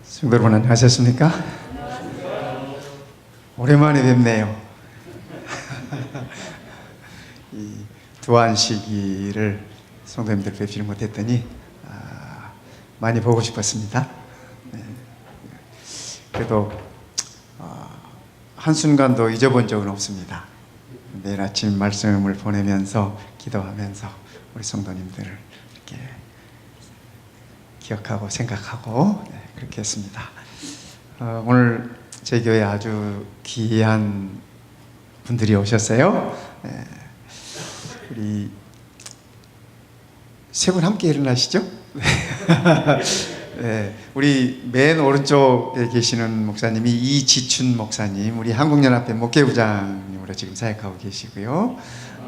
성도 여러분 안녕하셨습니까? 오랜만에 뵙네요. 이 두한 시기를 성도님들 뵙지를 못했더니 많이 보고 싶었습니다. 그래도 한순간도 잊어본 적은 없습니다. 매일 아침 말씀을 보내면서 기도하면서 우리 성도님들을 이렇게 기억하고 생각하고 그렇게 했습니다. 오늘 제 교회에 아주 귀한 분들이 오셨어요. 우리 세 분 함께 일어나시죠? 네, 우리 맨 오른쪽에 계시는 목사님이 이지춘 목사님, 우리 한국연합회 목회부장님으로 지금 사역하고 계시고요.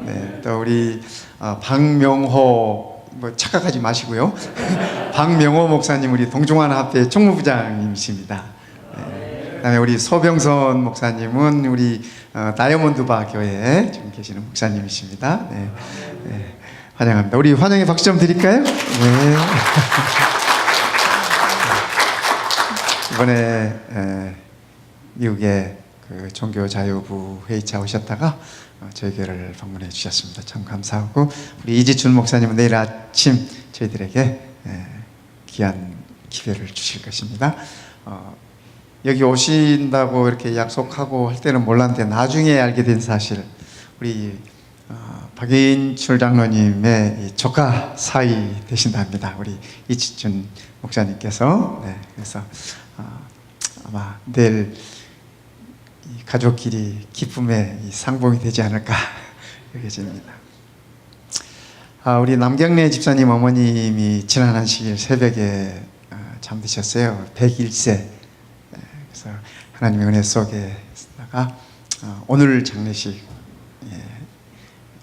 네, 또 우리 박명호, 뭐 착각하지 마시고요. 박명호 목사님, 우리 동중환합회 총무부장님이십니다. 네, 그다음에 우리 소병선 목사님은 우리 다이아몬드바 교회에 지금 계시는 목사님이십니다. 네, 네, 환영합니다. 우리 환영의 박수 좀 드릴까요? 네. 이번에 미국의 그 종교자유부 회의차 오셨다가 저희 교회를 방문해 주셨습니다. 참 감사하고, 우리 이지춘 목사님은 내일 아침 저희들에게 귀한 기회를 주실 것입니다. 여기 오신다고 이렇게 약속하고 할 때는 몰랐는데 나중에 알게 된 사실, 우리 박인출 장로님의 조카 사이 되신답니다. 우리 이지춘 목사님께서. 네, 그래서 아마 내일 이 가족끼리 기쁨의 이 상봉이 되지 않을까 여겨집니다. 우리 남경래 집사님 어머님이 지난 안식일 새벽에 잠드셨어요. 101세. 그래서 하나님의 은혜 속에 있다가 오늘 장례식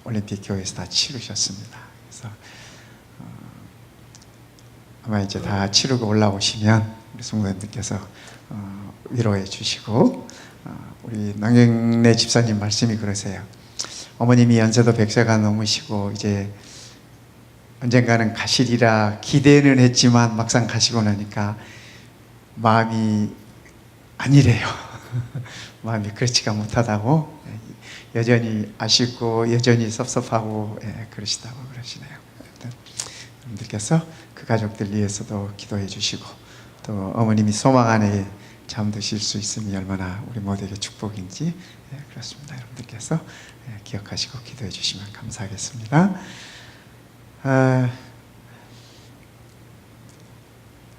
올림픽 교회에서 다 치르셨습니다. 그래서 아마 이제 다 치르고 올라오시면 우리 성도님들께서 위로해 주시고, 우리 남경래 집사님 말씀이 그러세요. 어머님이 연세도 100세가 넘으시고 이제 언젠가는 가시리라 기대는 했지만 막상 가시고 나니까 마음이 아니래요. 마음이 그렇지가 못하다고, 여전히 아쉽고 여전히 섭섭하고 그러시다고 그러시네요. 여러분들께서 그 가족들 위해서도 기도해 주시고, 또 어머님이 소망 안에 잠드실 수 있음이 얼마나 우리 모두에게 축복인지 그렇습니다. 여러분들께서 기억하시고 기도해 주시면 감사하겠습니다.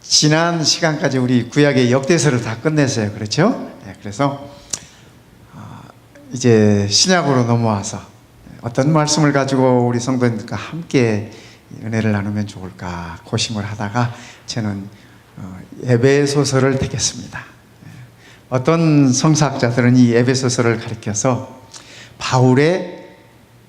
지난 시간까지 우리 구약의 역대서를 다 끝냈어요. 그렇죠? 그래서 이제 신약으로 넘어와서 어떤 말씀을 가지고 우리 성도님들과 함께 은혜를 나누면 좋을까 고심을 하다가 저는 에베소서를 택했습니다. 어떤 성사학자들은 이 에베소서를 가리켜서 바울의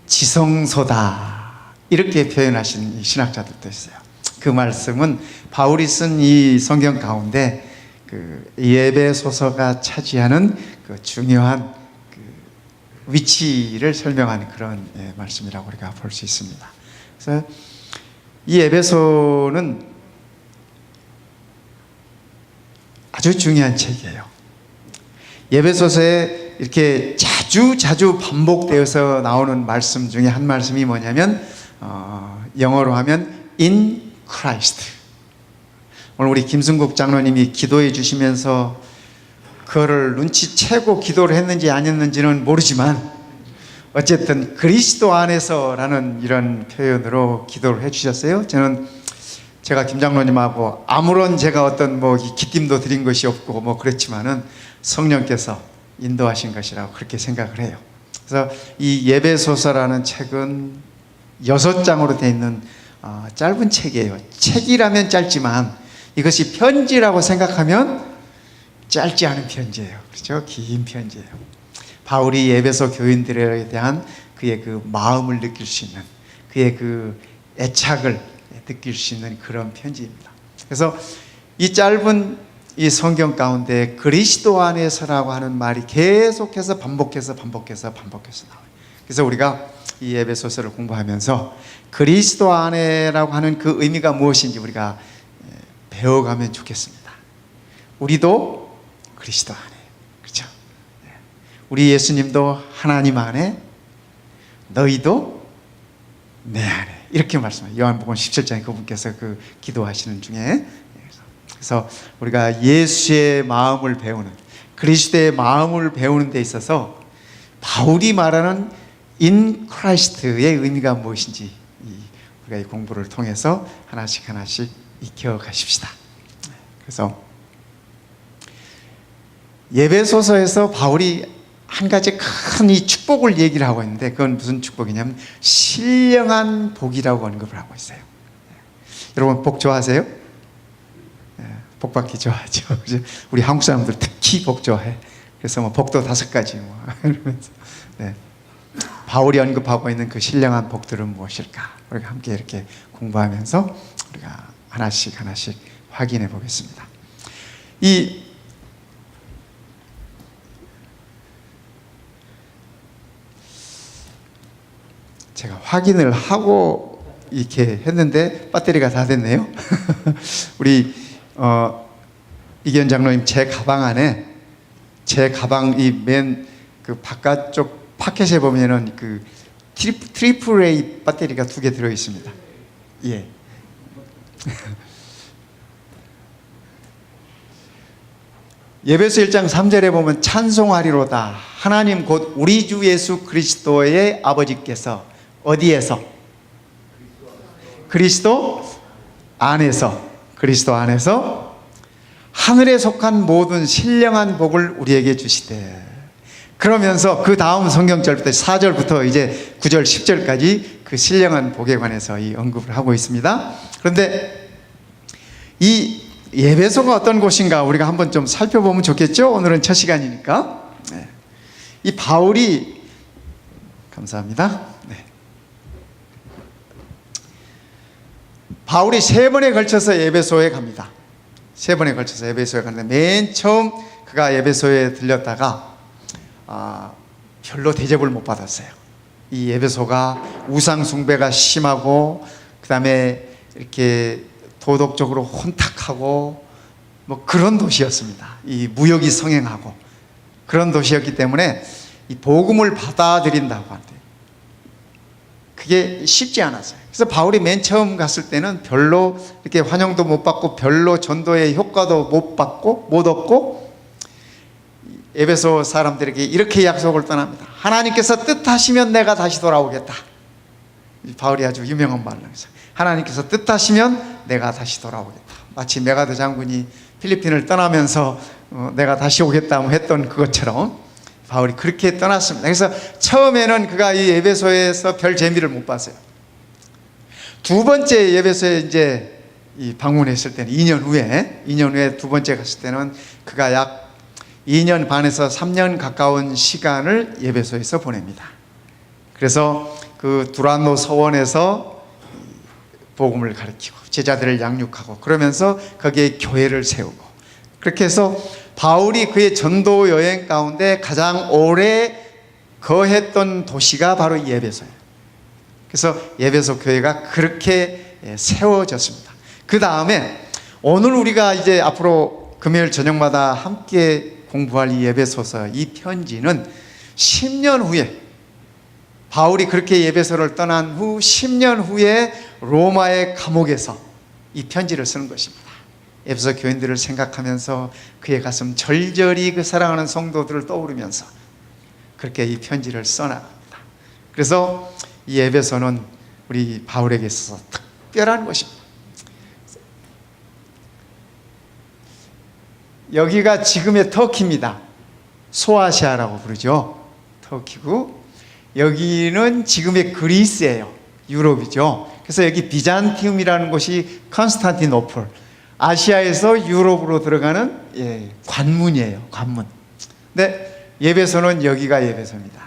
지성소다 이렇게 표현하신 신학자들도 있어요. 그 말씀은 바울이 쓴 이 성경 가운데 그 에베소서가 차지하는 그 중요한 그 위치를 설명하는 그런 말씀이라고 우리가 볼 수 있습니다. 그래서 이 에베소는 아주 중요한 책이에요. 에베소서에 이렇게 자주 반복되어서 나오는 말씀 중에 한 말씀이 뭐냐면 영어로 하면 in Christ. 오늘 우리 김승국 장로님이 기도해 주시면서 그거를 눈치채고 기도를 했는지 아니었는지는 모르지만 어쨌든 그리스도 안에서라는 이런 표현으로 기도를 해 주셨어요. 제가 김 장로님하고 아무런 제가 어떤 뭐 기띔도 드린 것이 없고 뭐 그렇지만은 성령께서 인도하신 것이라고 그렇게 생각을 해요. 그래서 이 에베소서라는 책은 6장으로 되어 있는 짧은 책이에요. 책이라면 짧지만 이것이 편지라고 생각하면 짧지 않은 편지예요. 그렇죠? 긴 편지예요. 바울이 에베소 교인들에 대한 그의 그 마음을 느낄 수 있는, 그의 그 애착을 느낄 수 있는 그런 편지입니다. 그래서 이 짧은 이 성경 가운데 그리스도 안에서라고 하는 말이 계속해서 반복해서 나와요. 그래서 우리가 이 에베소서를 공부하면서 그리스도 안에라고 하는 그 의미가 무엇인지 우리가 배워가면 좋겠습니다. 우리도 그리스도 안에, 그렇죠? 우리 예수님도 하나님 안에, 너희도 내 안에, 이렇게 말씀해요. 요한복음 17장에 그분께서 그 기도하시는 중에. 그래서 우리가 예수의 마음을 배우는, 그리스도의 마음을 배우는 데 있어서 바울이 말하는 in Christ의 의미가 무엇인지 우리가 이 공부를 통해서 하나씩 하나씩 익혀가십시다. 그래서 예배소서에서 바울이 한 가지 큰 이 축복을 얘기를 하고 있는데, 그건 무슨 축복이냐면 신령한 복이라고 언급을 하고 있어요. 여러분 복 좋아하세요? 복 받기 좋아하죠. 우리 한국 사람들 특히 복 좋아해. 그래서 뭐 복도 5가지 이러면서. 네. 바울이 언급하고 있는 그 신령한 복들은 무엇일까? 우리가 함께 이렇게 공부하면서 우리가 하나씩 하나씩 확인해 보겠습니다. 제가 확인을 하고 이렇게 했는데 배터리가 다 됐네요. 우리 이기현 장로님, 제 가방 안에, 제 가방 이 맨 그 바깥쪽 파켓에 보면은 그 트리플 A 배터리가 2개 들어 있습니다. 예. 예배서 1장 3절에 보면 찬송하리로다. 하나님 곧 우리 주 예수 그리스도의 아버지께서 어디에서? 그리스도 안에서. 그리스도 안에서 하늘에 속한 모든 신령한 복을 우리에게 주시되. 그러면서 그 다음 성경절부터 4절부터 이제 9절 10절까지 그 신령한 복에 관해서 이 언급을 하고 있습니다. 그런데 이 예배소가 어떤 곳인가 우리가 한번 좀 살펴보면 좋겠죠? 오늘은 첫 시간이니까. 네. 이 바울이, 감사합니다. 네. 바울이 3번에 걸쳐서 예배소에 갑니다. 3번에 걸쳐서 예배소에 갔는데, 맨 처음 그가 예배소에 들렸다가 별로 대접을 못 받았어요. 이 예배소가 우상 숭배가 심하고, 그 다음에 이렇게 도덕적으로 혼탁하고 뭐 그런 도시였습니다. 이 무역이 성행하고 그런 도시였기 때문에 이 복음을 받아들인다고 하는데 그게 쉽지 않았어요. 그래서 바울이 맨 처음 갔을 때는 별로 이렇게 환영도 못 받고 별로 전도의 효과도 못 받고 못 얻고, 에베소 사람들에게 이렇게 약속을 떠납니다. 하나님께서 뜻하시면 내가 다시 돌아오겠다. 바울이 아주 유명한 말로 해서 하나님께서 뜻하시면 내가 다시 돌아오겠다. 마치 메가드 장군이 필리핀을 떠나면서 내가 다시 오겠다 했던 그것처럼 바울이 그렇게 떠났습니다. 그래서 처음에는 그가 이 에베소에서 별 재미를 못 봤어요. 2번째 예배소에 이제 방문했을 때는 2년 후에 2번째 갔을 때는 그가 약 2년 반에서 3년 가까운 시간을 예배소에서 보냅니다. 그래서 그 두란노 서원에서 복음을 가르치고 제자들을 양육하고 그러면서 거기에 교회를 세우고, 그렇게 해서 바울이 그의 전도 여행 가운데 가장 오래 거했던 도시가 바로 이 예배소예요. 그래서 예배소 교회가 그렇게 세워졌습니다. 그 다음에 오늘 우리가 이제 앞으로 금요일 저녁마다 함께 공부할 이 예배소서, 이 편지는 10년 후에, 바울이 그렇게 예배소를 떠난 후 10년 후에 로마의 감옥에서 이 편지를 쓰는 것입니다. 에베소 교인들을 생각하면서 그의 가슴 절절히 그 사랑하는 성도들을 떠오르면서 그렇게 이 편지를 써나갑니다. 그래서 이 에베소는 우리 바울에게 있어서 특별한 곳입니다. 여기가 지금의 터키입니다. 소아시아라고 부르죠. 터키고, 여기는 지금의 그리스예요. 유럽이죠. 그래서 여기 비잔티움이라는 곳이 컨스탄티노플, 아시아에서 유럽으로 들어가는 관문이에요. 관문. 근데 예배소는 여기가 예배소입니다.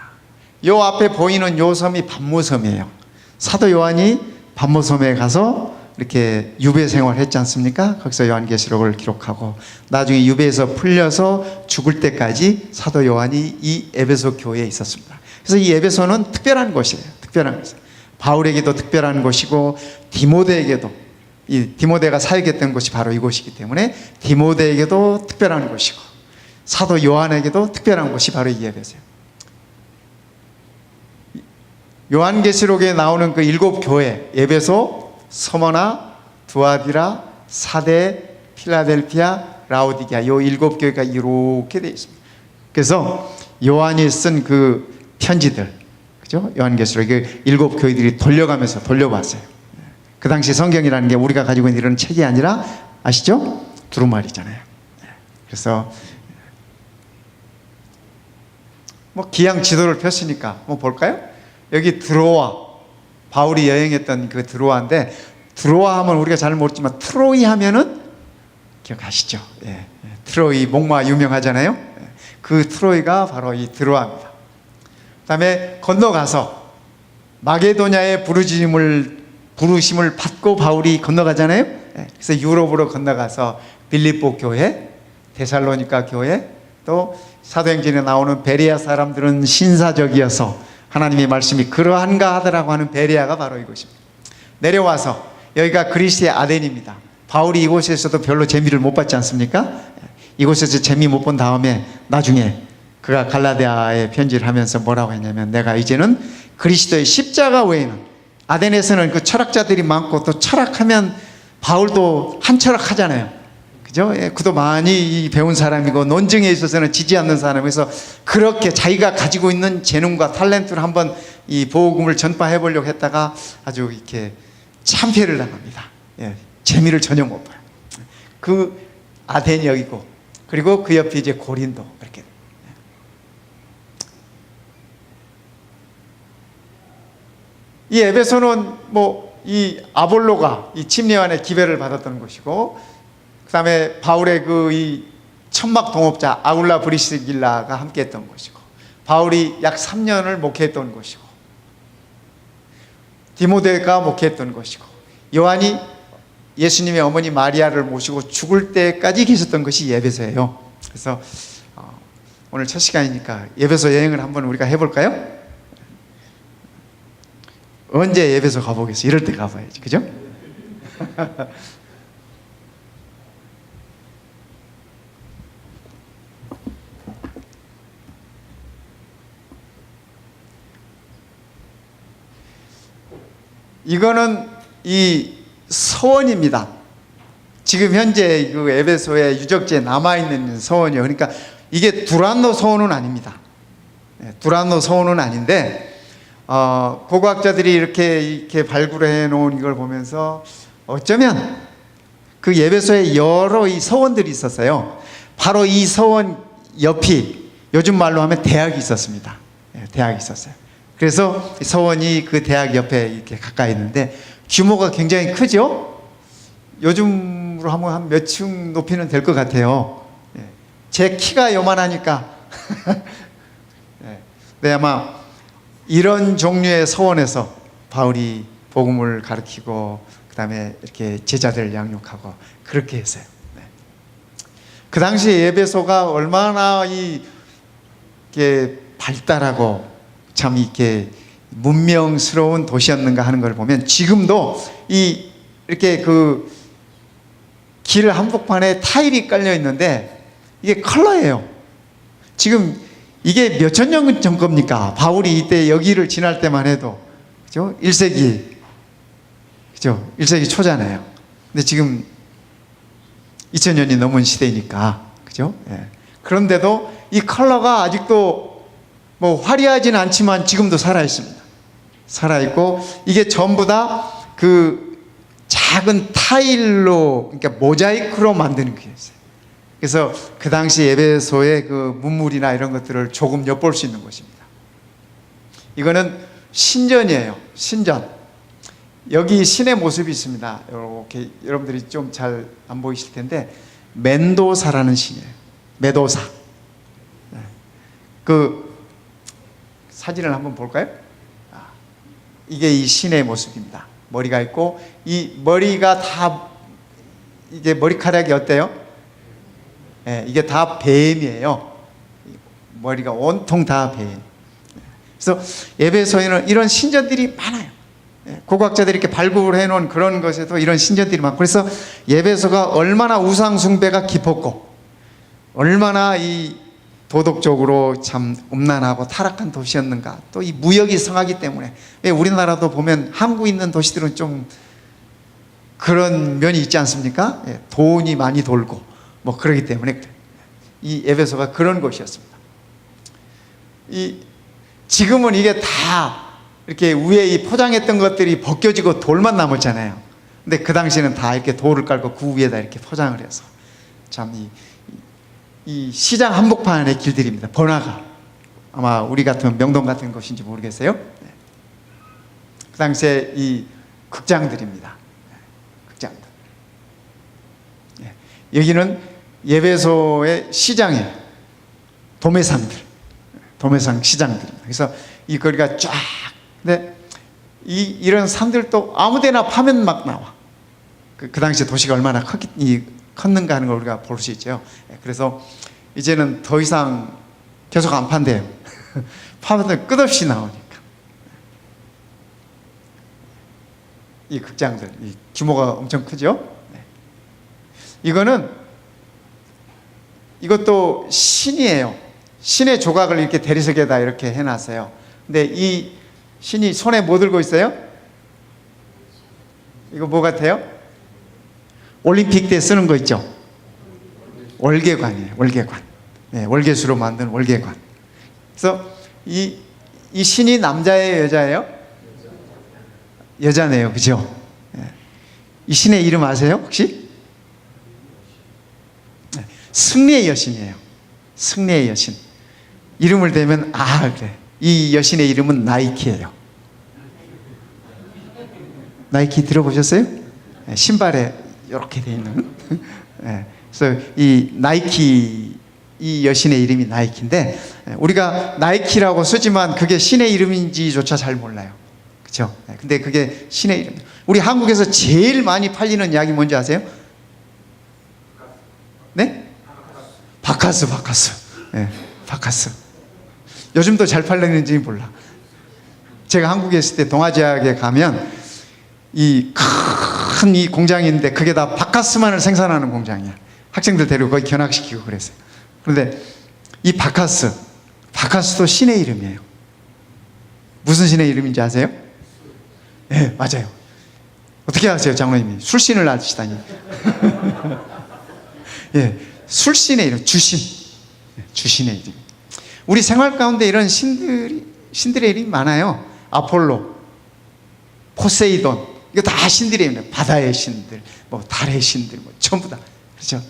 요 앞에 보이는 요 섬이 반모섬이에요. 사도 요한이 반모섬에 가서 이렇게 유배 생활을 했지 않습니까? 거기서 요한계시록을 기록하고 나중에 유배에서 풀려서 죽을 때까지 사도 요한이 이 에베소 교회에 있었습니다. 그래서 이 에베소는 특별한 곳이에요. 특별한 것이에요. 바울에게도 특별한 곳이고 디모데에게도, 이 디모데가 사역했던 곳이 바로 이곳이기 때문에 디모데에게도 특별한 곳이고 사도 요한에게도 특별한 곳이 바로 이 에베소예요. 요한계시록에 나오는 그 7 교회, 에베소, 스무나, 두아디라, 사데, 필라델피아, 라오디게아, 요 7 교회가 이렇게 되어 있습니다. 그래서 요한이 쓴 그 편지들, 그죠? 요한계시록 7 교회들이 돌려가면서 돌려봤어요. 그 당시 성경이라는 게 우리가 가지고 있는 이런 책이 아니라, 아시죠? 두루마리잖아요. 그래서 뭐 기양 지도를 폈으니까 뭐 볼까요? 여기 드로아, 바울이 여행했던 그 드로아인데, 드로아 하면 우리가 잘 모르지만 트로이 하면은 기억하시죠? 예, 트로이 목마 유명하잖아요. 그 트로이가 바로 이 드로아입니다. 그 다음에 건너가서 마게도냐의 부르심을 받고 바울이 건너가잖아요. 그래서 유럽으로 건너가서 빌립보 교회, 데살로니가 교회, 또 사도행전에 나오는 베레아 사람들은 신사적이어서 하나님의 말씀이 그러한가 하더라고 하는 베레아가 바로 이곳입니다. 내려와서 여기가 그리스의 아덴입니다. 바울이 이곳에서도 별로 재미를 못 받지 않습니까? 이곳에서 재미 못 본 다음에 나중에 그가 갈라디아에 편지를 하면서 뭐라고 했냐면, 내가 이제는 그리스도의 십자가 외에는, 아덴에서는 그 철학자들이 많고 또 철학하면 바울도 한 철학 하잖아요. 그죠? 그도 많이 배운 사람이고 논증에 있어서는 지지 않는 사람이어서 그렇게 자기가 가지고 있는 재능과 탤런트를 한번 이 복음을 전파해 보려고 했다가 아주 이렇게 참패를 당합니다. 재미를 전혀 못 봐요. 그 아덴이 여기고, 그리고 그 옆에 이제 고린도, 이렇게. 이 에베소는 뭐 이 아볼로가 이 침례요한의 기배를 받았던 곳이고, 그 다음에 바울의 그 이 천막 동업자 아굴라 브리스길라가 함께했던 곳이고, 바울이 약 3년을 목회했던 곳이고, 디모데가 목회했던 곳이고, 요한이 예수님의 어머니 마리아를 모시고 죽을 때까지 계셨던 것이 에베소예요. 그래서 오늘 첫 시간이니까 에베소 여행을 한번 우리가 해볼까요? 언제 에베소 가보겠어? 이럴 때 가봐야지, 그죠? 이거는 이 서원입니다. 지금 현재 그 에베소의 유적지에 남아있는 서원이에요. 그러니까 이게 두란노 서원은 아닙니다. 두란노 서원은 아닌데, 고고학자들이 이렇게 발굴해 놓은 이걸 보면서 어쩌면 그 에베소에 여러 이 서원들이 있었어요. 바로 이 서원 옆이 요즘 말로 하면 대학이 있었습니다. 대학이 있었어요. 그래서 서원이 그 대학 옆에 이렇게 가까이 있는데 규모가 굉장히 크죠? 요즘으로 하면 한 몇 층 높이는 될 것 같아요. 제 키가 요만하니까. 네, 아마 이런 종류의 서원에서 바울이 복음을 가르치고 그 다음에 이렇게 제자들을 양육하고 그렇게 했어요. 그 당시 에베소가 얼마나 이게 발달하고 참 이렇게 문명스러운 도시였는가 하는 걸 보면, 지금도 이렇게 그 길 한복판에 타일이 깔려 있는데 이게 컬러예요. 지금 이게 몇천 년 전 겁니까? 바울이 이때 여기를 지날 때만 해도, 그죠? 1세기, 그죠? 1세기 초잖아요. 근데 지금 2000년이 넘은 시대니까, 그죠? 그런데도 이 컬러가 아직도 뭐 화려하진 않지만 지금도 살아있습니다. 살아있고, 이게 전부 다 그 작은 타일로, 그러니까 모자이크로 만드는 게 있어요. 그래서 그 당시 에베소의 그 문물이나 이런 것들을 조금 엿볼 수 있는 곳입니다. 이거는 신전이에요. 신전. 여기 신의 모습이 있습니다. 이렇게 여러분들이 좀 잘 안 보이실 텐데, 멘도사라는 신이에요. 메도사. 그 사진을 한번 볼까요? 이게 이 신의 모습입니다. 머리가 있고, 이 머리가 다, 이게 머리카락이 어때요? 이게 다 뱀이에요. 머리가 온통 다 뱀. 그래서 에베소에는 이런 신전들이 많아요. 고고학자들이 이렇게 발굴해 놓은 그런 것에도 이런 신전들이 많고, 그래서 에베소가 얼마나 우상 숭배가 깊었고 얼마나 이 도덕적으로 참 음란하고 타락한 도시였는가. 또 이 무역이 성하기 때문에, 왜 우리나라도 보면 한국에 있는 도시들은 좀 그런 면이 있지 않습니까? 돈이 많이 돌고 뭐 그러기 때문에 이 에베소가 그런 곳이었습니다. 지금은 이게 다 이렇게 위에 이 포장했던 것들이 벗겨지고 돌만 남았잖아요. 근데 그 당시에는 다 이렇게 돌을 깔고 그 위에다 이렇게 포장을 해서 참 이 시장 한복판의 길들입니다. 번화가. 아마 우리 같은 명동 같은 곳인지 모르겠어요. 그 당시에 이 극장들입니다. 극장들. 여기는 에베소의 시장이에요. 도매상 시장들입니다. 그래서 이 거리가 쫙. 근데 이런 산들도 아무데나 파면 막 나와. 그 당시에 도시가 얼마나 컸는가 하는 걸 우리가 볼 수 있죠. 그래서 이제는 더 이상 계속 안 판대요. 파면 끝없이 나오니까. 이 극장들, 이 규모가 엄청 크죠. 이것도 신이에요. 신의 조각을 이렇게 대리석에다 이렇게 해놨어요. 근데 이 신이 손에 뭐 들고 있어요? 이거 뭐 같아요? 올림픽 때 쓰는 거 있죠? 월계관이에요. 월계관. 월계수로 만든 월계관. 그래서 이 신이 남자예요, 여자예요? 여자네요, 그죠? 이 신의 이름 아세요, 혹시? 승리의 여신이에요. 승리의 여신. 이름을 대면 그래. 이 여신의 이름은 나이키예요. 나이키 들어보셨어요? 신발에 이렇게 돼 있는. 그래서 이 나이키, 이 여신의 이름이 나이키인데, 우리가 나이키라고 쓰지만 그게 신의 이름인지조차 잘 몰라요. 그렇죠? 근데 그게 신의 이름. 우리 한국에서 제일 많이 팔리는 약이 뭔지 아세요? 네? 바카스. 바카스. 요즘도 잘 팔리는지 몰라. 제가 한국에 있을 때 동아지약에 가면 이 큰 이 공장이 있는데 그게 다 바카스만을 생산하는 공장이야. 학생들 데리고 거기 견학시키고 그랬어요. 그런데 이 바카스도 신의 이름이에요. 무슨 신의 이름인지 아세요? 네, 맞아요. 어떻게 아세요, 장로님이? 술신을 아시다니. 술신의 이름, 주신의 이름. 우리 생활 가운데 이런 신들의 이름이 많아요. 아폴로, 포세이돈, 이거 다 신들의 이름이에요. 바다의 신들, 뭐 달의 신들, 뭐 전부 다. 그렇죠?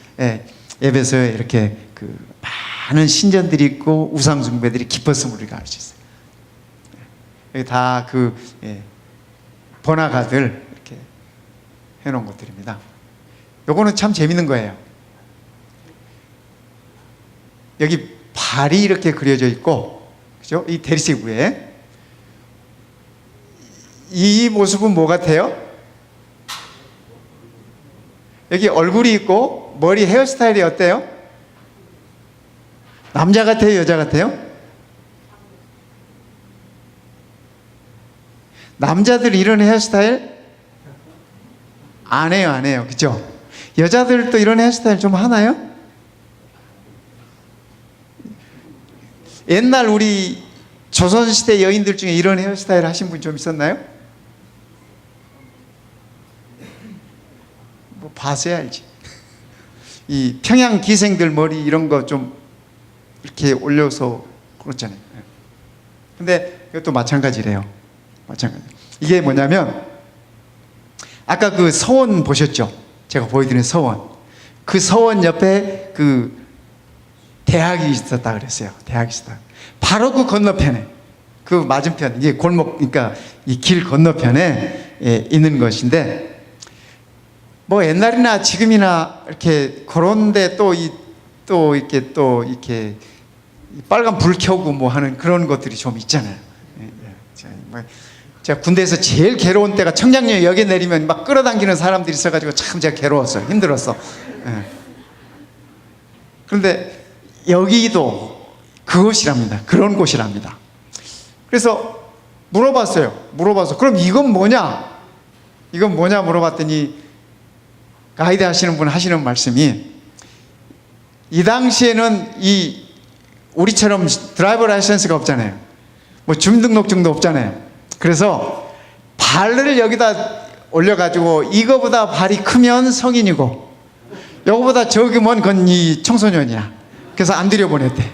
에베소에 이렇게 그 많은 신전들이 있고 우상 숭배들이 깊었음을 우리가 알 수 있어요. 여기 다 번화가들 이렇게 해놓은 것들입니다. 요거는 참 재밌는 거예요. 여기 발이 이렇게 그려져 있고, 그죠? 이 대리석 위에. 이 모습은 뭐 같아요? 여기 얼굴이 있고, 머리 헤어스타일이 어때요? 남자 같아요? 여자 같아요? 남자들 이런 헤어스타일? 안 해요. 그죠? 여자들도 이런 헤어스타일 좀 하나요? 옛날 우리 조선시대 여인들 중에 이런 헤어스타일 하신 분 좀 있었나요? 뭐 봐서야 알지. 이 평양 기생들 머리 이런 거 좀 이렇게 올려서 그렇잖아요. 근데 이것도 마찬가지래요. 마찬가지. 이게 뭐냐면 아까 그 서원 보셨죠? 제가 보여드린 서원. 그 서원 옆에 그 대학이 있었다 그랬어요. 대학이 있었다. 바로 그 건너편에, 그 맞은편, 이게 골목, 그러니까 이 길 건너편에 있는 것인데, 뭐 옛날이나 지금이나 이렇게 그런데 또 이렇게 빨간 불 켜고 뭐 하는 그런 것들이 좀 있잖아요. 제가 군대에서 제일 괴로운 때가 청량리역에 내리면 막 끌어당기는 사람들이 있어가지고 참 제가 괴로웠어요. 힘들었어. 그런데 여기도 그것이랍니다. 그런 곳이랍니다. 그래서 물어봐서 그럼 이건 뭐냐? 이건 뭐냐 물어봤더니 가이드 하시는 분 하시는 말씀이, 이 당시에는 우리처럼 드라이버 라이센스가 없잖아요. 뭐 주민등록증도 없잖아요. 그래서 발을 여기다 올려가지고 이거보다 발이 크면 성인이고 이거보다 적으면 그건 이 청소년이야. 그래서 안 들여보냈대.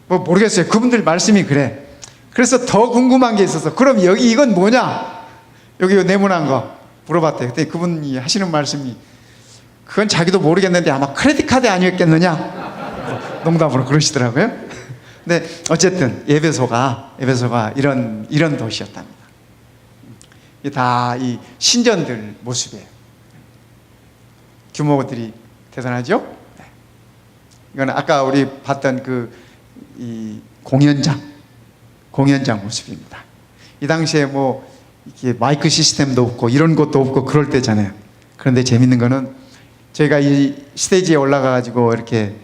뭐 모르겠어요. 그분들 말씀이 그래. 그래서 더 궁금한 게 있어서, 그럼 여기 이건 뭐냐? 여기 네모난 거 물어봤대요. 그때 그분이 하시는 말씀이, 그건 자기도 모르겠는데 아마 크레딧 카드 아니었겠느냐? 농담으로 그러시더라고요. 근데 어쨌든 에베소가 이런 도시였답니다. 다 이 신전들 모습이에요. 규모들이 대단하죠? 네. 이건 아까 우리 봤던 이 공연장 모습입니다. 이 당시에 뭐 이렇게 마이크 시스템도 없고 이런 것도 없고 그럴 때잖아요. 그런데 재밌는 거는 저희가 이 스테이지에 올라가가지고 이렇게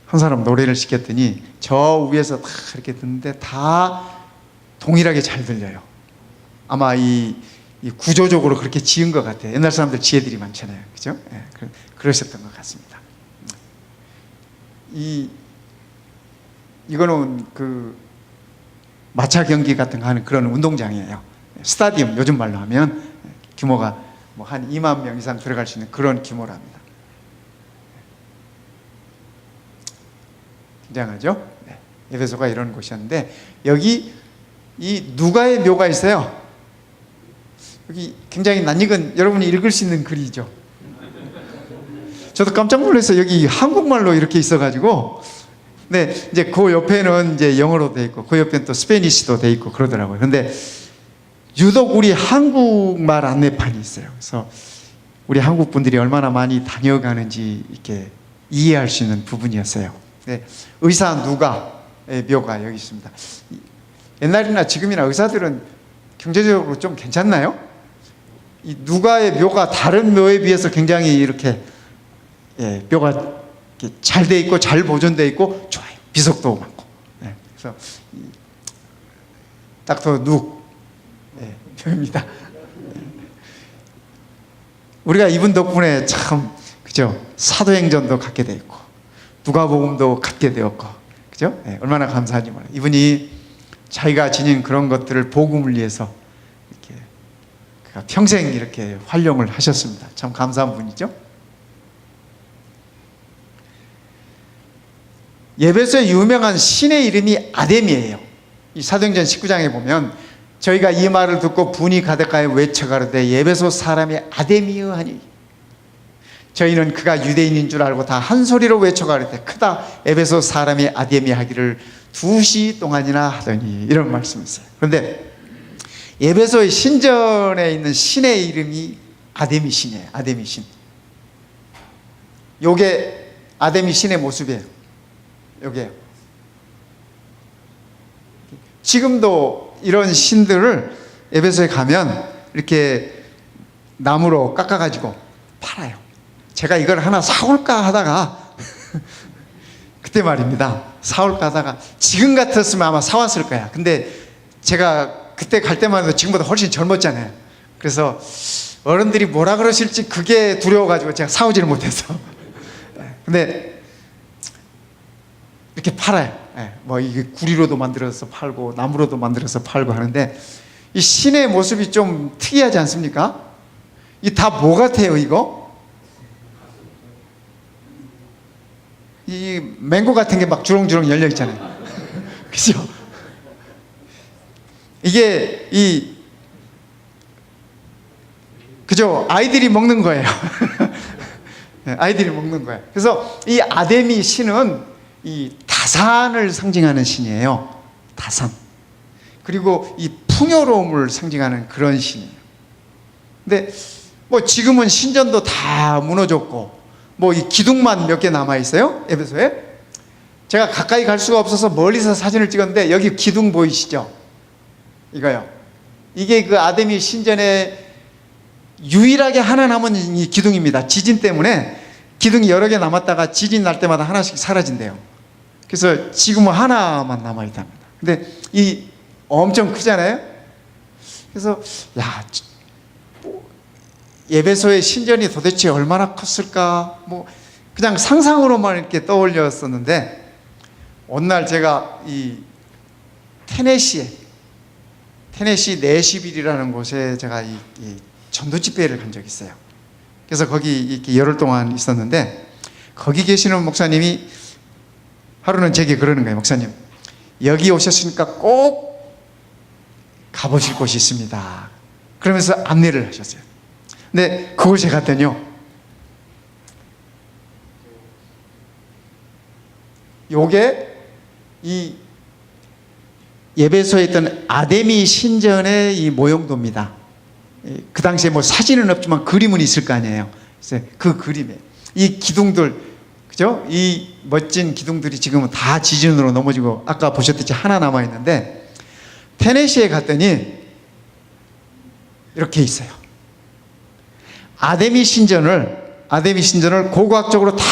한 사람 노래를 시켰더니 저 위에서 다 이렇게 듣는데 다 동일하게 잘 들려요. 아마 이 구조적으로 그렇게 지은 것 같아요. 옛날 사람들 지혜들이 많잖아요. 그죠? 네, 그러셨던 것 같습니다. 이거는 마차 경기 같은 거 하는 그런 운동장이에요. 스타디움, 요즘 말로 하면 규모가 뭐 한 2만 명 이상 들어갈 수 있는 그런 규모랍니다. 굉장하죠? 네. 에베소가 이런 곳이었는데, 여기 이 누가의 묘가 있어요. 여기 굉장히 낯익은, 여러분이 읽을 수 있는 글이죠. 저도 깜짝 놀랐어요. 여기 한국말로 이렇게 있어가지고. 네, 이제 그 옆에는 이제 영어로 돼 있고, 그 옆에는 또 스페니시도 돼 있고 그러더라고요. 근데 유독 우리 한국말 안내판이 있어요. 그래서 우리 한국 분들이 얼마나 많이 다녀가는지 이렇게 이해할 수 있는 부분이었어요. 네, 의사 누가의 묘가 여기 있습니다. 옛날이나 지금이나 의사들은 경제적으로 좀 괜찮나요? 이 누가의 묘가 다른 묘에 비해서 굉장히 이렇게 묘가 잘 돼 있고 잘 보존돼 있고 좋아요. 비석도 많고. 네, 그래서 닥터 누 묘입니다. 우리가 이분 덕분에 참 그죠? 사도행전도 갖게 돼 있고 누가복음도 갖게 되었고, 그죠? 네, 얼마나 감사한지 몰라요. 이분이 자기가 지닌 그런 것들을 복음을 위해서 이렇게 평생 이렇게 활용을 하셨습니다. 참 감사한 분이죠. 에베소의 유명한 신의 이름이 아데미예요. 이 사도행전 19장에 보면 저희가 이 말을 듣고 분이 가득하여 외쳐가로되 에베소 사람이 아데미여 하니, 저희는 그가 유대인인 줄 알고 다 한 소리로 외쳐가로되 크다 에베소 사람이 아데미 하기를 2시 동안이나 하더니, 이런 말씀이 있어요. 그런데 에베소의 신전에 있는 신의 이름이 아데미 신이에요. 아데미 신. 요게 아데미 신의 모습이에요. 요게 지금도 이런 신들을 에베소에 가면 이렇게 나무로 깎아가지고 팔아요. 제가 이걸 하나 사올까 하다가 그때 말입니다. 사올까 하다가 지금 같았으면 아마 사왔을 거야. 근데 제가 그때 갈 때만 해도 지금보다 훨씬 젊었잖아요. 그래서 어른들이 뭐라 그러실지 그게 두려워가지고 제가 사오지를 못해서. 근데 이렇게 팔아요. 뭐 이게 구리로도 만들어서 팔고 나무로도 만들어서 팔고 하는데, 이 신의 모습이 좀 특이하지 않습니까? 이 다 뭐 같아요, 이거? 이 맹고 같은 게 막 주렁주렁 열려 있잖아요. 그죠? 이게 그죠? 아이들이 먹는 거예요. 아이들이 먹는 거예요. 그래서 이 아데미 신은 이 다산을 상징하는 신이에요. 다산. 그리고 이 풍요로움을 상징하는 그런 신이에요. 근데 뭐 지금은 신전도 다 무너졌고 뭐 이 기둥만 몇 개 남아 있어요. 에베소에. 제가 가까이 갈 수가 없어서 멀리서 사진을 찍었는데 여기 기둥 보이시죠? 이거요. 이게 그 아데미 신전에 유일하게 하나 남은 이 기둥입니다. 지진 때문에 기둥이 여러 개 남았다가 지진 날 때마다 하나씩 사라진대요. 그래서 지금은 하나만 남아있답니다. 근데 이 엄청 크잖아요. 그래서 야, 에베소의 신전이 도대체 얼마나 컸을까, 뭐 그냥 상상으로만 이렇게 떠올렸었는데, 어느 날 제가 이 테네시 내시빌이라는 곳에 제가 이 전도 집회를 간 적이 있어요. 그래서 거기 이렇게 열흘 동안 있었는데, 거기 계시는 목사님이 하루는 제게 그러는 거예요. 목사님, 여기 오셨으니까 꼭 가보실 곳이 있습니다. 그러면서 안내를 하셨어요. 근데 그곳에 갔더니요, 요게 이 에베소에 있던 아데미 신전의 이 모형도입니다. 그 당시에 뭐 사진은 없지만 그림은 있을 거 아니에요. 그래서 그 그림에 이 기둥들, 그죠? 이 멋진 기둥들이 지금은 다 지진으로 넘어지고 아까 보셨듯이 하나 남아 있는데, 테네시에 갔더니 이렇게 있어요. 아데미 신전을 고고학적으로 다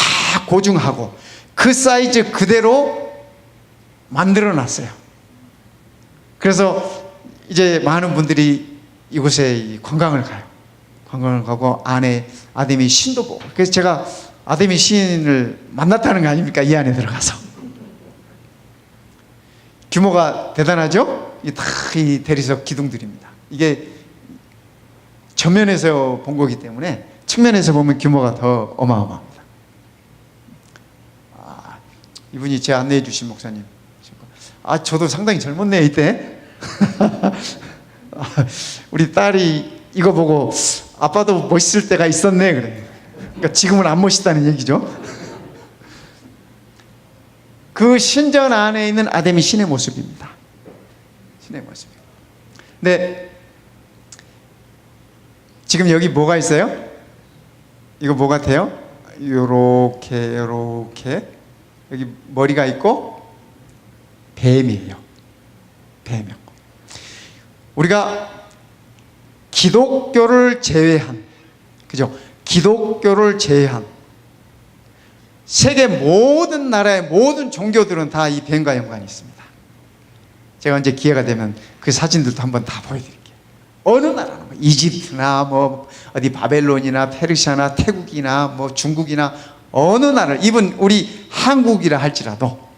고증하고 그 사이즈 그대로 만들어 놨어요. 그래서 이제 많은 분들이 이곳에 관광을 가요. 관광을 가고 안에 아데미 신도 보고. 그래서 제가 아데미 신을 만났다는 거 아닙니까? 이 안에 들어가서. 규모가 대단하죠? 이 대리석 기둥들입니다. 이게 전면에서 본 거기 때문에 측면에서 보면 규모가 더 어마어마합니다. 이분이 제 안내해 주신 목사님. 저도 상당히 젊었네 이때. 우리 딸이 이거 보고 아빠도 멋있을 때가 있었네 그래. 그러니까 지금은 안 멋있다는 얘기죠. 그 신전 안에 있는 아데미 신의 모습입니다. 신의 모습. 근데 지금 여기 뭐가 있어요? 이거 뭐 같아요? 요렇게 여기 머리가 있고 뱀이에요. 뱀이요. 우리가 기독교를 제외한, 그죠? 기독교를 제외한 세계 모든 나라의 모든 종교들은 다 이 뱀과 연관이 있습니다. 제가 언제 기회가 되면 그 사진들도 한번 다 보여드릴게요. 어느 나라나, 이집트나 뭐 어디 바벨론이나 페르시아나 태국이나 뭐 중국이나 어느 나라, 이분 우리 한국이라 할지라도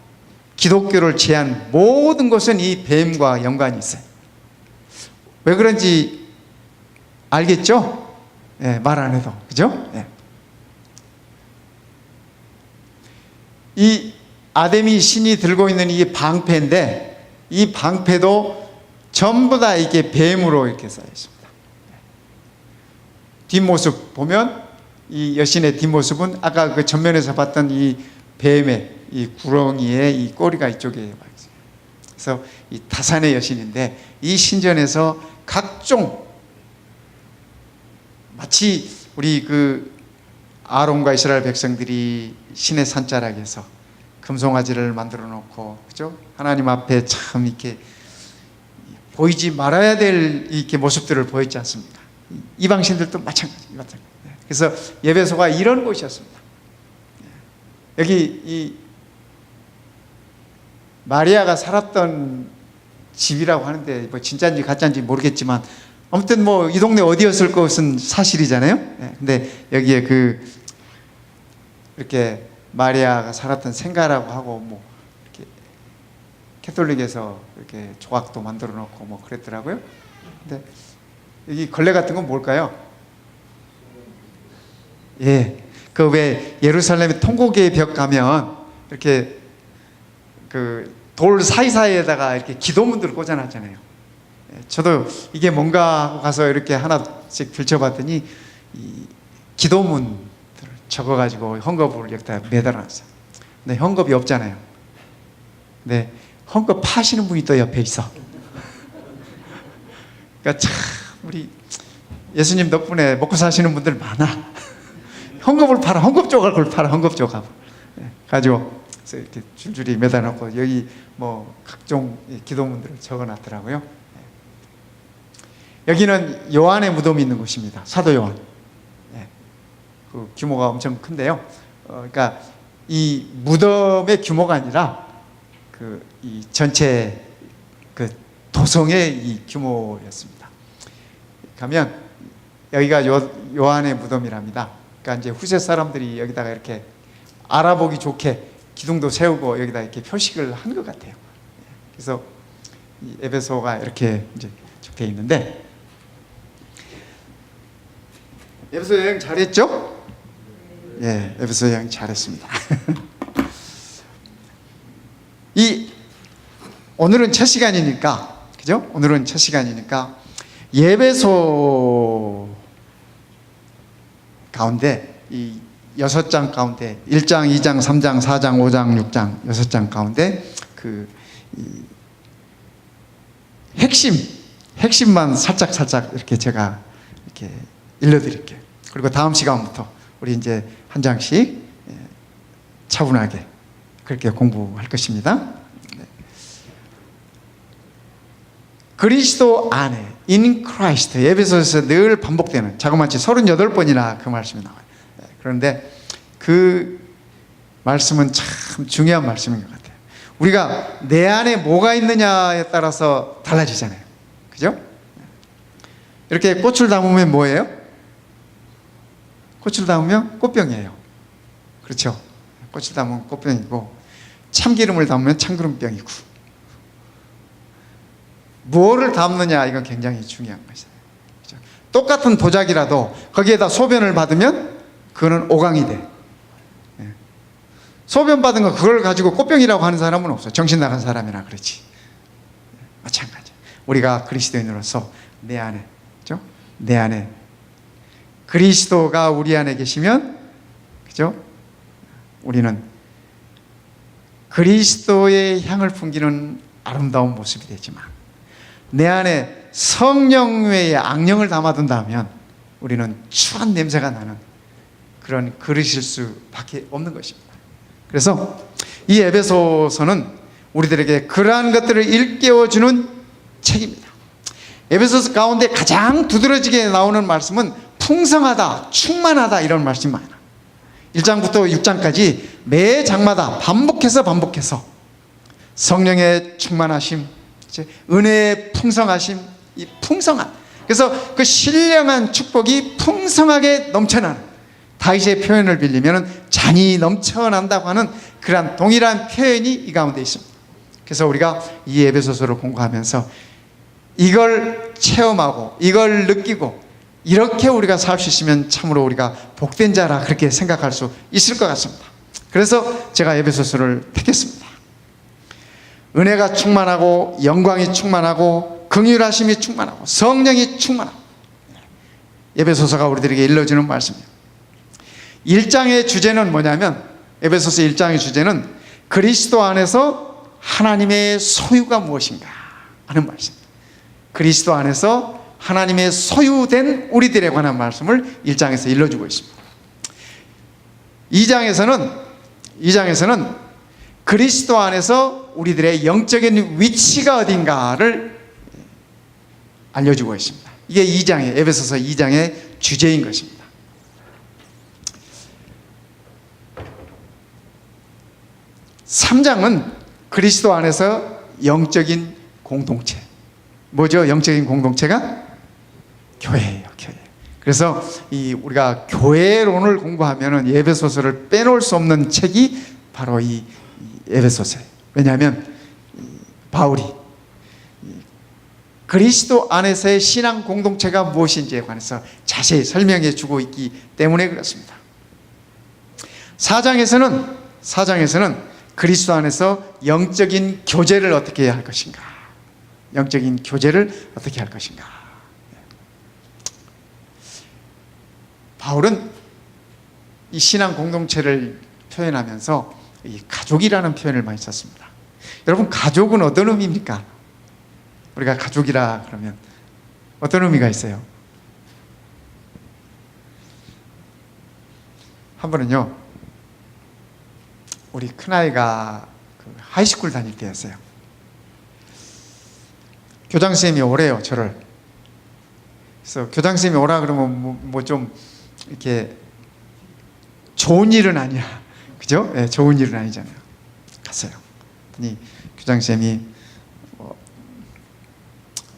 기독교를 제한 모든 것은 이 뱀과 연관이 있어요. 왜 그런지 알겠죠? 예, 말 안 해도, 그죠? 예. 이 아데미 신이 들고 있는 이 방패인데, 이 방패도 전부 다 이게 뱀으로 이렇게 쌓여 있습니다. 뒷모습 보면 이 여신의 뒷모습은 아까 그 전면에서 봤던 이 뱀의 이 구렁이에 이 꼬리가 이쪽에 와 있어요. 그래서 이 다산의 여신인데, 이 신전에서 각종, 마치 우리 그 아론과 이스라엘 백성들이 신의 산자락에서 금송아지를 만들어 놓고, 그죠? 하나님 앞에 참 이렇게 보이지 말아야 될 이렇게 모습들을 보였지 않습니까? 이방신들도 마찬가지. 그래서 에베소가 이런 곳이었습니다. 여기 이 마리아가 살았던 집이라고 하는데 뭐 진짜인지 가짜인지 모르겠지만 아무튼 뭐 이 동네 어디였을 것은 사실이잖아요. 근데 여기에 이렇게 마리아가 살았던 생가라고 하고 뭐 이렇게 캐톨릭에서 이렇게 조각도 만들어 놓고 뭐 그랬더라고요. 근데 여기 걸레 같은 건 뭘까요? 예, 그 왜 예루살렘의 통곡의 벽 가면 이렇게 그 돌 사이사이에다가 이렇게 기도문들을 꽂아놨잖아요. 저도 이게 뭔가 하고 가서 이렇게 하나씩 들춰봤더니 이 기도문들을 적어가지고 헝겊을 여기다 매달아놨어요. 근데 헝겊이 없잖아요. 근데 헝겊 파시는 분이 또 옆에 있어. 그러니까 참 우리 예수님 덕분에 먹고 사시는 분들 많아. 헝겊을 팔아, 헝겊 조각을 팔아, 헝겊 조각. 가지고 이렇게 줄줄이 매달아놓고 여기 뭐 각종 기도문들을 적어놨더라고요. 여기는 요한의 무덤이 있는 곳입니다. 사도 요한. 그 규모가 엄청 큰데요. 그러니까 이 무덤의 규모가 아니라 이 전체 도성의 이 규모였습니다. 가면 여기가 요한의 무덤이랍니다. 그러니까 이제 후세 사람들이 여기다가 이렇게 알아보기 좋게 기둥도 세우고 여기다 이렇게 표식을 한 것 같아요. 그래서 이 에베소가 이렇게 이제 적혀 있는데, 에베소 여행 잘했죠? 예, 에베소 여행 잘했습니다. 오늘은 첫 시간이니까, 그죠? 오늘은 첫 시간이니까 예배소 가운데 이 6장 가운데 1장, 2장, 3장, 4장, 5장, 6장 6장 가운데 이 핵심만 살짝 이렇게 제가 이렇게 일러드릴게요. 그리고 다음 시간부터 우리 이제 한 장씩 차분하게 그렇게 공부할 것입니다. 네. 그리스도 안에 in Christ, 에베소서에서 늘 반복되는 자그마치 38번이나 그 말씀이 나와요. 네. 그런데 그 말씀은 참 중요한 말씀인 것 같아요. 우리가 내 안에 뭐가 있느냐에 따라서 달라지잖아요. 그죠? 이렇게 꽃을 담으면 뭐예요? 꽃을 담으면 꽃병이에요. 그렇죠? 꽃을 담으면 꽃병이고, 참기름을 담으면 참기름병이고, 무엇을 담느냐, 이건 굉장히 중요한 것이에요. 그렇죠? 똑같은 도자기라도 거기에다 소변을 받으면 그거는 오강이 돼. 소변 받은 거 그걸 가지고 꽃병이라고 하는 사람은 없어요. 정신 나간 사람이나 그렇지. 마찬가지. 우리가 그리스도인으로서 내 안에, 그죠? 내 안에 그리스도가 우리 안에 계시면, 그죠? 우리는 그리스도의 향을 풍기는 아름다운 모습이 되지만, 내 안에 성령 외에 악령을 담아둔다면 우리는 추한 냄새가 나는 그런 그릇일 수밖에 없는 것입니다. 그래서 이 에베소서는 우리들에게 그러한 것들을 일깨워주는 책입니다. 에베소서 가운데 가장 두드러지게 나오는 말씀은 풍성하다, 충만하다, 이런 말씀이 많아요. 1장부터 6장까지 매 장마다 반복해서 성령의 충만하심, 은혜의 풍성하심, 이 풍성한, 그래서 그 신령한 축복이 풍성하게 넘쳐나는, 다윗의 표현을 빌리면 잔이 넘쳐난다고 하는 그러한 동일한 표현이 이 가운데 있습니다. 그래서 우리가 이 에베소서를 공부하면서 이걸 체험하고 이걸 느끼고 이렇게 우리가 살 수 있으면 참으로 우리가 복된 자라 그렇게 생각할 수 있을 것 같습니다. 그래서 제가 에베소서를 택했습니다. 은혜가 충만하고 영광이 충만하고 긍휼하심이 충만하고 성령이 충만하고, 에베소서가 우리들에게 일러주는 말씀이에요. 1장의 주제는 뭐냐면, 에베소서 1장의 주제는 그리스도 안에서 하나님의 소유가 무엇인가 하는 말씀입니다. 그리스도 안에서 하나님의 소유된 우리들에 관한 말씀을 1장에서 일러주고 있습니다. 2장에서는 그리스도 안에서 우리들의 영적인 위치가 어딘가를 알려주고 있습니다. 이게 에베소서 2장의 주제인 것입니다. 3장은 그리스도 안에서 영적인 공동체. 뭐죠? 영적인 공동체가? 교회예요, 교회. 그래서 우리가 교회론을 공부하면 에베소서를 빼놓을 수 없는 책이 바로 이 에베소서예요. 왜냐하면 바울이 그리스도 안에서의 신앙 공동체가 무엇인지에 관해서 자세히 설명해 주고 있기 때문에 그렇습니다. 4장에서는 그리스도 안에서 영적인 교제를 어떻게 해야 할 것인가, 영적인 교제를 어떻게 할 것인가. 바울은 이 신앙 공동체를 표현하면서 이 가족이라는 표현을 많이 썼습니다. 여러분, 가족은 어떤 의미입니까? 우리가 가족이라 그러면 어떤 의미가 있어요? 한 번은요, 우리 큰아이가 하이스쿨 다닐 때였어요. 교장선생님이 오래요, 저를. 그래서 교장선생님이 오라 그러면 뭐 좀 이렇게 좋은 일은 아니야. 그죠? 예, 좋은 일은 아니잖아요. 갔어요. 그랬더니 교장쌤이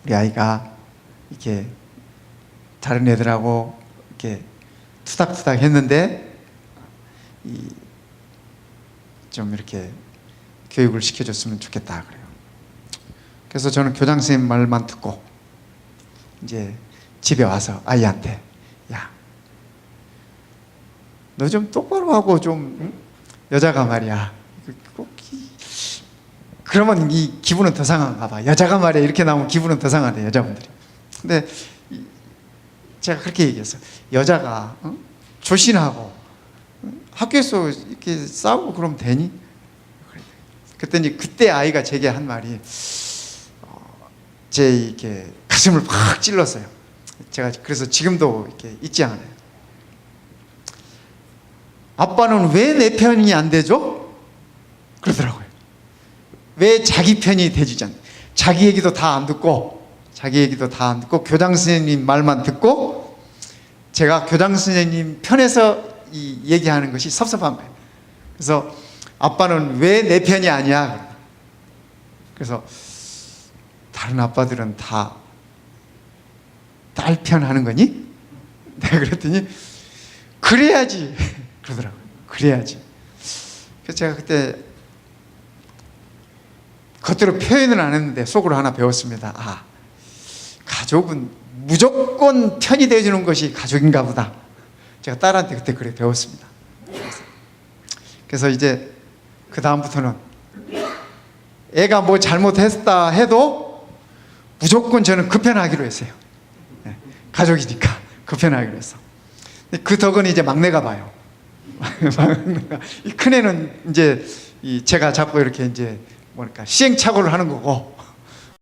우리 아이가 이렇게 다른 애들하고 이렇게 투닥투닥 했는데 좀 이렇게 교육을 시켜줬으면 좋겠다 그래요. 그래서 저는 교장선생님 말만 듣고 이제 집에 와서 아이한테 야, 너 좀 똑바로 하고 좀 응? 여자가 말이야 그러면 이 기분은 더 상한가 봐. 여자가 말이야 이렇게 나오면 기분은 더 상하대 여자분들이. 근데 제가 그렇게 얘기했어요. 여자가 조신하고 학교에서 이렇게 싸우고 그러면 되니? 그랬더니 그때 아이가 제게 한 말이 제 이렇게 가슴을 팍 찔렀어요. 제가 그래서 지금도 이렇게 잊지 않아요. 아빠는 왜 내 편이 안 되죠? 그러더라고요. 왜 자기 편이 되지 않나? 자기 얘기도 다 안 듣고 교장 선생님 말만 듣고 제가 교장 선생님 편에서 얘기하는 것이 섭섭한 거예요. 그래서 아빠는 왜 내 편이 아니야? 그래서 다른 아빠들은 다 딸 편 하는 거니? 내가 그랬더니 그래야지 그러더라고요. 그래야지. 그래서 제가 그때 겉으로 표현은 안 했는데 속으로 하나 배웠습니다. 아, 가족은 무조건 편이 되어주는 것이 가족인가 보다. 제가 딸한테 그때 그래 배웠습니다. 그래서 이제 그 다음부터는 애가 뭐 잘못했다 해도 무조건 저는 그 편하기로 했어요. 네, 가족이니까 그 편하기로 했어. 그 덕은 이제 막내가 봐요. 이 큰애는 이제 제가 자꾸 이렇게 이제 뭐랄까 시행착오를 하는 거고